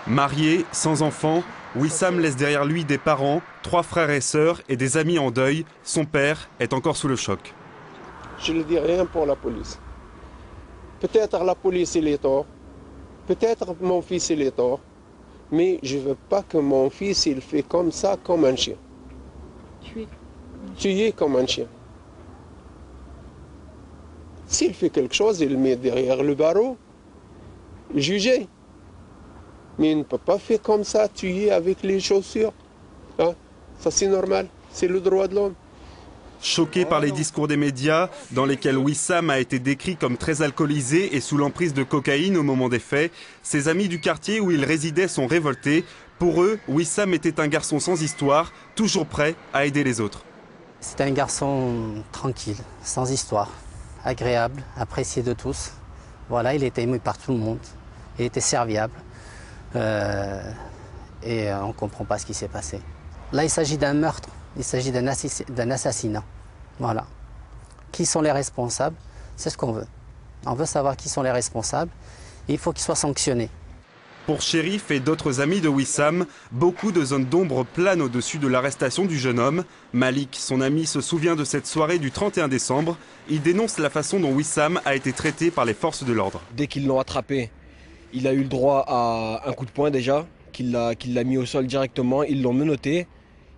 Marié, sans enfant, Wissam laisse derrière lui des parents, 3 frères et sœurs et des amis en deuil. Son père est encore sous le choc. Je ne dis rien pour la police. Peut-être la police il est tort, peut-être mon fils il est tort, mais je ne veux pas que mon fils il fait comme ça, comme un chien. Tuer comme un chien. S'il fait quelque chose, il met derrière le barreau, juger. Mais il ne peut pas faire comme ça, tuer avec les chaussures. Hein? Ça c'est normal, c'est le droit de l'homme. Choqué par les discours des médias, dans lesquels Wissam a été décrit comme très alcoolisé et sous l'emprise de cocaïne au moment des faits, ses amis du quartier où il résidait sont révoltés. Pour eux, Wissam était un garçon sans histoire, toujours prêt à aider les autres. C'était un garçon tranquille, sans histoire, agréable, apprécié de tous. Voilà, il était aimé par tout le monde, il était serviable. Et on ne comprend pas ce qui s'est passé. Là, il s'agit d'un meurtre, il s'agit d'un assassinat. Voilà. Qui sont les responsables? C'est ce qu'on veut. On veut savoir qui sont les responsables et il faut qu'ils soient sanctionnés. Pour Chérif et d'autres amis de Wissam, beaucoup de zones d'ombre planent au-dessus de l'arrestation du jeune homme. Malik, son ami, se souvient de cette soirée du 31 décembre. Il dénonce la façon dont Wissam a été traité par les forces de l'ordre. Dès qu'ils l'ont attrapé, il a eu le droit à un coup de poing déjà, qu'il l'a mis au sol directement, ils l'ont menotté,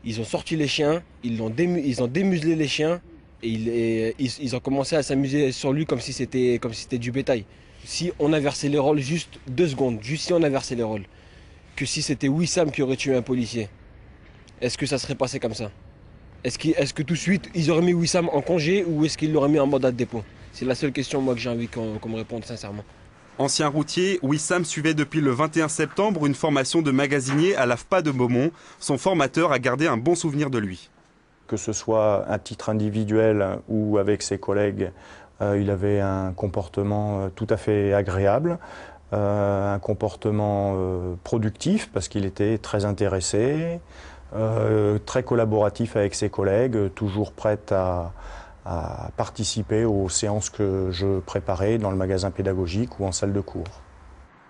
ils ont sorti les chiens, ils ont démuselé les chiens et ils ont commencé à s'amuser sur lui comme si c'était du bétail. Si on inversait les rôles juste 2 secondes, juste si on inversait les rôles, que si c'était Wissam qui aurait tué un policier, est-ce que ça serait passé comme ça? Est-ce que tout de suite ils auraient mis Wissam en congé ou est-ce qu'ils l'auraient mis en mandat de dépôt? C'est la seule question moi que j'ai envie qu'on me réponde sincèrement. Ancien routier, Wissam suivait depuis le 21 septembre une formation de magasinier à l'AFPA de Beaumont. Son formateur a gardé un bon souvenir de lui. Que ce soit à titre individuel ou avec ses collègues, il avait un comportement tout à fait agréable, un comportement productif parce qu'il était très intéressé, très collaboratif avec ses collègues, toujours prêt à participer aux séances que je préparais dans le magasin pédagogique ou en salle de cours.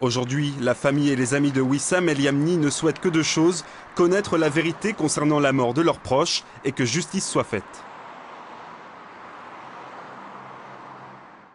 Aujourd'hui, la famille et les amis de Wissam El Yamni ne souhaitent que 2 choses, connaître la vérité concernant la mort de leurs proches et que justice soit faite.